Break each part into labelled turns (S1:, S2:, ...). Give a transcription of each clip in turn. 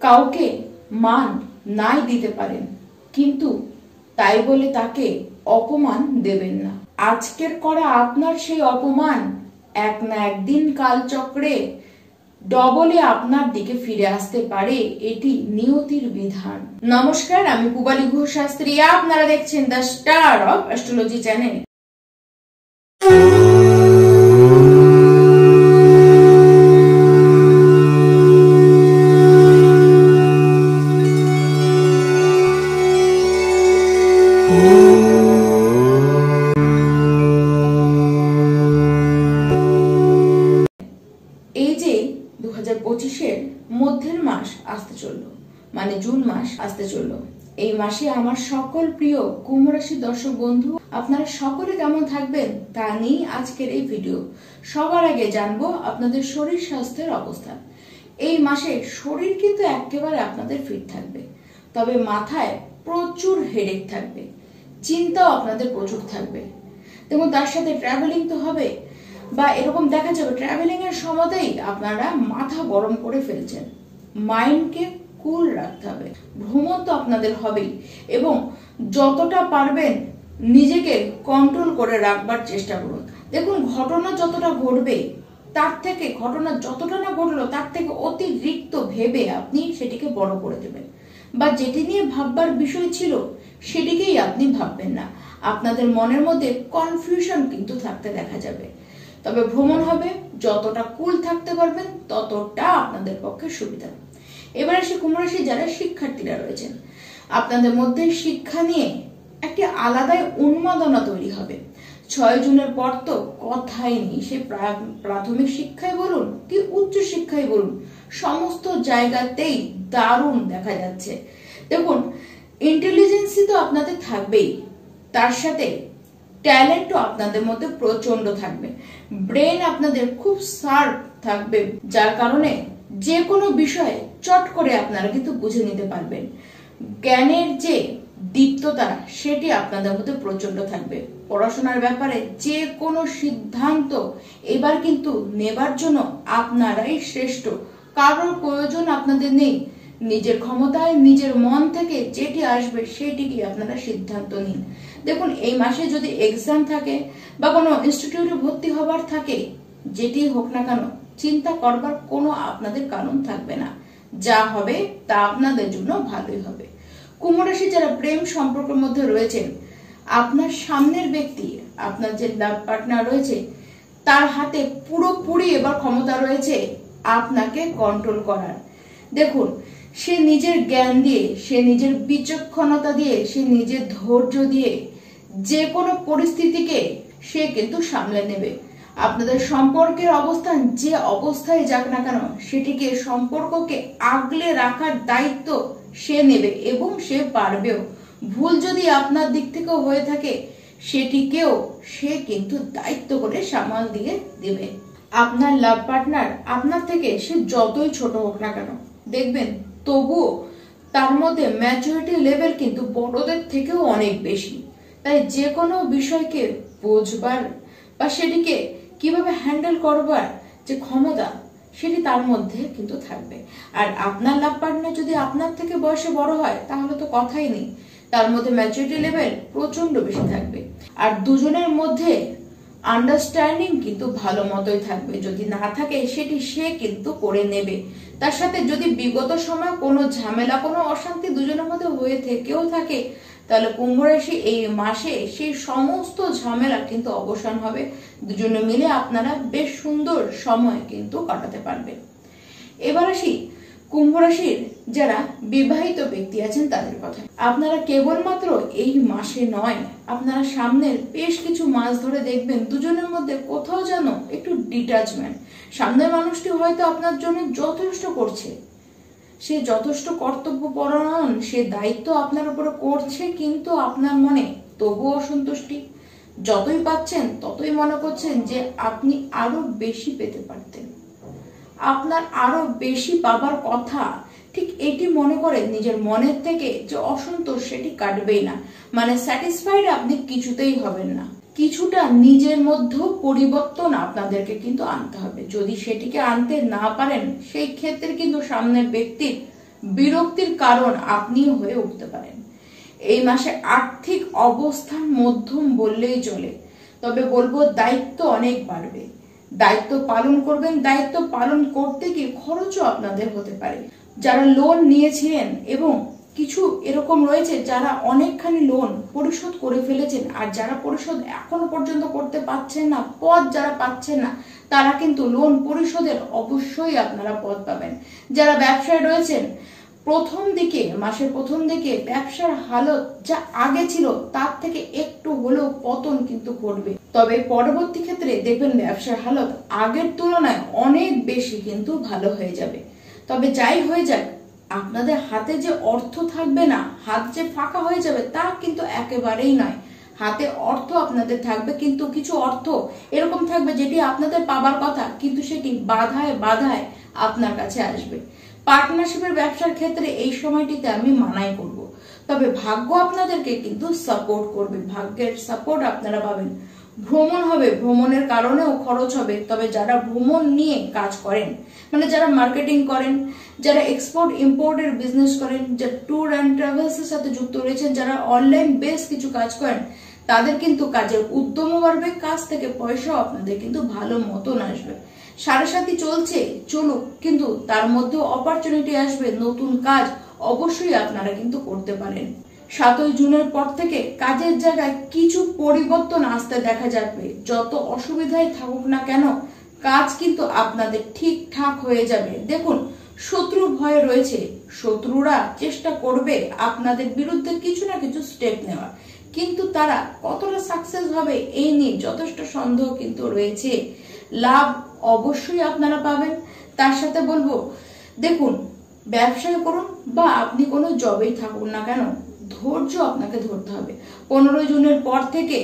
S1: কাউকে মান নাই দিতে পারেন, কিন্তু তাই বলে তাকে অপমান দেবেন না। আজকের করা আপনার সেই অপমান এক না একদিন কালচক্রে ডবলে আপনার দিকে ফিরে আসতে পারে, এটি নিয়তির বিধান। নমস্কার, আমি পূবালী ঘোষ শাস্ত্রী, আপনারা দেখছেন the star of astrology channel. এই যে 2025-এর মধ্যের মাস আসতে চললো, মানে জুন মাস আসতে চললো, এই মাসে আমার সকল প্রিয় কুম্ভ রাশির দর্শক বন্ধু আপনারা সকলে কেমন থাকবেন তা নিয়ে আজকের এই ভিডিও। সবার আগে জানবো আপনাদের শরীর স্বাস্থ্যের অবস্থা। এই মাসে শরীর কিন্তু একেবারে আপনাদের ফিট থাকবে, তবে মাথায় প্রচুর হেডেক থাকবে, চিন্তাও আপনাদের প্রচুর থাকবে। দেখুন, তার সাথে ট্রাভেলিং তো হবে, বা এরকম দেখা যাবে ট্রাভেলিং এর সময়তেই আপনারা মাথা গরম করে ফেলছেন। মাইন্ডকে কুল রাখতে হবে। ভ্রমণ তো আপনাদের হবেই, এবং যতটা পারবেন নিজেকে কন্ট্রোল করে রাখবার চেষ্টা করুন। দেখুন, ঘটনা যতটা ঘটবে তার থেকে, ঘটনা যতটা না ঘটলো তার থেকে অতিরিক্ত ভেবে আপনি সেটিকে বড় করে দেবেন, বা যেটি নিয়ে ভাববার বিষয় ছিল সেটিকেই আপনি ভাববেন না। আপনাদের মনের মধ্যে কনফিউশন কিন্তু থাকতে দেখা যাবে। তবে ভ্রমণ হবে, যতটা কুল থাকতে পারবেন ততটা আপনাদের পক্ষে সুবিধা। এবার আসি কুম্ভ রাশি যারা শিক্ষার্থীরা রয়েছেন, আপনাদের মধ্যে শিক্ষা নিয়ে একটি আলাদাই উন্মাদনা তৈরি হবে। 6 জুনের পর তো কথাই নেই, সে প্রাথমিক শিক্ষায় বলুন কি উচ্চ শিক্ষায় বলুন, সমস্ত জায়গাতেই দারুণ দেখা যাচ্ছে। দেখুন, ইন্টেলিজেন্সি তো আপনাদের থাকবেই, তার সাথে ট্যালেন্টও আপনাদের মধ্যে প্রচন্ড থাকবে। ব্রেন আপনাদের খুব শার্প থাকবে, যার কারণে যে কোনো বিষয়ে চট করে আপনারা কিন্তু বুঝে নিতে পারবেন। জ্ঞানের যে দীপ্ততা সেটি আপনাদের মধ্যে প্রচন্ড থাকবে। পড়াশোনার ব্যাপারে যে কোনো সিদ্ধান্ত এবার কিন্তু নেবার জন্য আপনারাই শ্রেষ্ঠ, কারোর প্রয়োজন আপনাদের নেই। নিজের ক্ষমতায় নিজের মন থেকে যেটি আসবে সেটিকে আপনারা সিদ্ধান্ত নিন। দেখুন, এই মাসে যদি এক্সাম থাকে বা কোনো ইনস্টিটিউটে ভর্তি হবার থাকে, যেটি হোক না কেন চিন্তা করবার কোনো আপনাদের কারণ থাকবে না। যা হবে তা আপনাদের জন্য ভালোই হবে। কুম্ভ রাশি যারা প্রেম সম্পর্কের মধ্যে রয়েছেন, আপনার সামনের ব্যক্তি, আপনার যে লাভ পার্টনার রয়েছে, তার হাতে পুরোপুরি এবার ক্ষমতা রয়েছে আপনাকে কন্ট্রোল করার। দেখুন, সে নিজের জ্ঞান দিয়ে, সে নিজের বিচক্ষণতা দিয়ে, সে নিজের ধৈর্য দিয়ে যে কোনো পরিস্থিতিকে সে কিন্তু সামলে নেবে। আপনাদের সম্পর্কের অবস্থান যে অবস্থায় যাক না কেন, সেটিকে সম্পর্ককে আগলে রাখার দায়িত্ব সে নেবে, এবং সে পারবেও। ভুল যদি আপনার দিক থেকেও হয়ে থাকে সেটিকেও সে কিন্তু দায়িত্ব করে সামাল দিয়ে দেবে। আপনার লাভ পার্টনার আপনার থেকে সে যতই ছোট হোক না কেন, দেখবেন তবুও তার মধ্যে ম্যাচুরিটি লেভেল কিন্তু বড়দের থেকেও অনেক বেশি। তাই যে কোনো বিষয়কে বোঝবার বা সেটিকে কিভাবে হ্যান্ডেল করবার যে ক্ষমতা সেটি তার মধ্যে কিন্তু থাকবে। আর আপনার লাভ পার্টনার যদি আপনার থেকে বয়সে বড় হয় তাহলে তো কথাই নেই, তার মধ্যে ম্যাচুরিটি লেভেল প্রচন্ড বেশি থাকবে। আর দুজনের মধ্যে আন্ডারস্ট্যান্ডিং কিন্তু ভালো মতোই থাকবে, যদি না থাকে সেটি সে কিন্তু করে নেবে। তার সাথে যদি বিগত সময় কোনো ঝামেলা, কোনো অশান্তি দুজনের মধ্যে হয়ে থেকেও থাকে, তাহলে কুম্ভ রাশি এই মাসে সেই সমস্ত ঝামেলা কিন্তু অবসান হবে। দুজনে মিলে আপনারা বেশ সুন্দর সময় কিন্তু কাটাতে পারবেন। এবার আসি কুম্ভ রাশির যারা বিবাহিত ব্যক্তি আছেন তাদের কথা। আপনারা কেবলমাত্র এই মাসে নয়, আপনারা সামনের বেশ কিছু মাস ধরে দেখবেন দুজনের মধ্যে কোথাও যেন একটু ডিটাচমেন্ট। সামনের মানুষটি হয়তো আপনার জন্য যথেষ্ট করছে, সে যথেষ্ট কর্তব্যপরায়ণ, সে দায়িত্ব আপনার উপরে করছে, কিন্তু আপনার মনে তবুও অসন্তুষ্টি। যতই পাচ্ছেন ততই মনে করছেন যে আপনি আরো বেশি পেতে পারতেন, আপনার আরো বেশি পাবার কথা। ঠিক এটি মনে করে নিজের মনের থেকে যে অসন্তোষ সেটি কাটবেই না, মানে স্যাটিসফাইড আপনি কিছুতেই হবেন না। কিছুটা নিজের মধ্যে পরিবর্তন আপনাদেরকে কিন্তু আনতে হবে। যদি সেটিকে আনতে না পারেন সেই ক্ষেত্রে কিন্তু সামনের ব্যক্তির বিরক্তির কারণ আপনি হয়ে উঠতে পারেন। এই মাসে আর্থিক অবস্থান মধ্যম বললেই চলে, তবে বলবো দায়িত্ব অনেক বাড়বে। দায়িত্ব পালন করবেন, দায়িত্ব পালন করতে গিয়ে খরচও আপনাদের হতে পারে। যারা লোন নিয়েছিলেন এবং কিছু এরকম রয়েছে যারা অনেকখানি লোন পরিশোধ করে ফেলেছেন, আর যারা পরিশোধ এখনো পর্যন্ত করতে পারছেন না, পথ যারা পাচ্ছেন না, তারা কিন্তু লোন পরিশোধের অবশ্যই আপনারা পথ পাবেন। যারা ব্যবসায় রয়েছেন, মাসের প্রথম দিকে ব্যবসার হালত যা আগে ছিল তার থেকে একটু হলেও পতন কিন্তু ঘটবে, তবে পরবর্তী ক্ষেত্রে দেখবেন ব্যবসার হালত আগের তুলনায় অনেক বেশি কিন্তু ভালো হয়ে যাবে। তবে যাই হয়ে যাক, আপনাদের হাতে যে অর্থ থাকবে না, হাত যে ফাঁকা হয়ে যাবে তা কিন্তু একেবারেই নয়। হাতে অর্থ আপনাদের থাকবে, কিন্তু কিছু অর্থ এরকম থাকবে যেটি আপনাদের পাবার কথা, কিন্তু সেটি বাধায় বাধায় আপনার কাছে আসবে। পার্টনারশিপের ব্যবসার ক্ষেত্রে এই সময়টিতে আমি মানাই করব, তবে ভাগ্য আপনাদেরকে কিন্তু সাপোর্ট করবে, ভাগ্যের সাপোর্ট আপনারা পাবেন। ভ্রমণ হবে, ভ্রমণের কারণেও খরচ হবে, তবে যারা ভ্রমণ নিয়ে কাজ করেন, মানে যারা মার্কেটিং করেন, যারা এক্সপোর্ট ইম্পোর্টের বিজনেস করেন, যারা ট্যুর অ্যান্ড ট্রাভেলস এর সাথে যুক্ত রয়েছেন, যারা অনলাইন বেস কিছু কাজ করেন, তাদের কিন্তু কাজের উদ্যমও বাড়বে, কাজ থেকে পয়সাও আপনাদের কিন্তু ভালো মতন আসবে। সাড়ে চলছে, চলুক, কিন্তু তার মধ্যেও অপরচুনিটি আসবে, নতুন কাজ অবশ্যই আপনারা কিন্তু করতে পারেন। 7 জুনের পর থেকে কাজের জায়গায় কিছু পরিবর্তন আসতে দেখা যাবে। যত অসুবিধায় থাকুক না কেন, কাজ কিন্তু আপনাদের ঠিকঠাক হয়ে যাবে। দেখুন, শত্রু ভয় রয়েছে, শত্রুরা চেষ্টা করবে আপনাদের বিরুদ্ধে কিছু না কিছু স্টেপ নেওয়ার, কিন্তু তারা কতটা সাকসেস হবে এই নিয়ে যথেষ্ট সন্দেহ কিন্তু রয়েছে। লাভ অবশ্যই আপনারা পাবেন। তার সাথে বলবো, দেখুন, ব্যবসা করুন বা আপনি কোনো জবেই থাকুন না কেন, ধৈর্য আপনাকে ধরতে হবে। 15 জুনের পর থেকে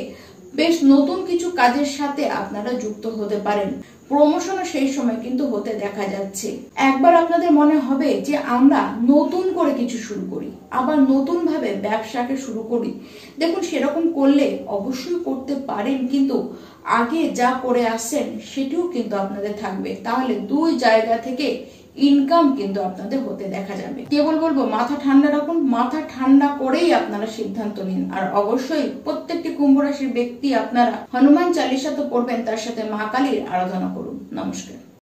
S1: বেশ নতুন কিছু কাজের সাথে আপনারা যুক্ত হতে পারেন। প্রমোশনও সেই সময় কিন্তু হতে দেখা যাচ্ছে। একবার আপনাদের মনে হবে যে আমরা নতুন করে কিছু শুরু করি, আবার নতুন ভাবে ব্যবসাকে শুরু করি। দেখুন, সেরকম করলে অবশ্যই করতে পারেন, কিন্তু আগে যা করে আসছেন সেটিও কিন্তু আপনাদের থাকবে। তাহলে দুই জায়গা থেকে ইনকাম কিন্তু আপনাদের হতে দেখা যাবে। কেবল বলবো, মাথা ঠান্ডা রাখুন, মাথা ঠান্ডা করেই আপনারা সিদ্ধান্ত নিন। আর অবশ্যই প্রত্যেকটি কুম্ভ রাশির ব্যক্তি আপনারা হনুমান চালিসা তো পড়বেন, তার সাথে মা কালীর আরাধনা করুন। নমস্কার।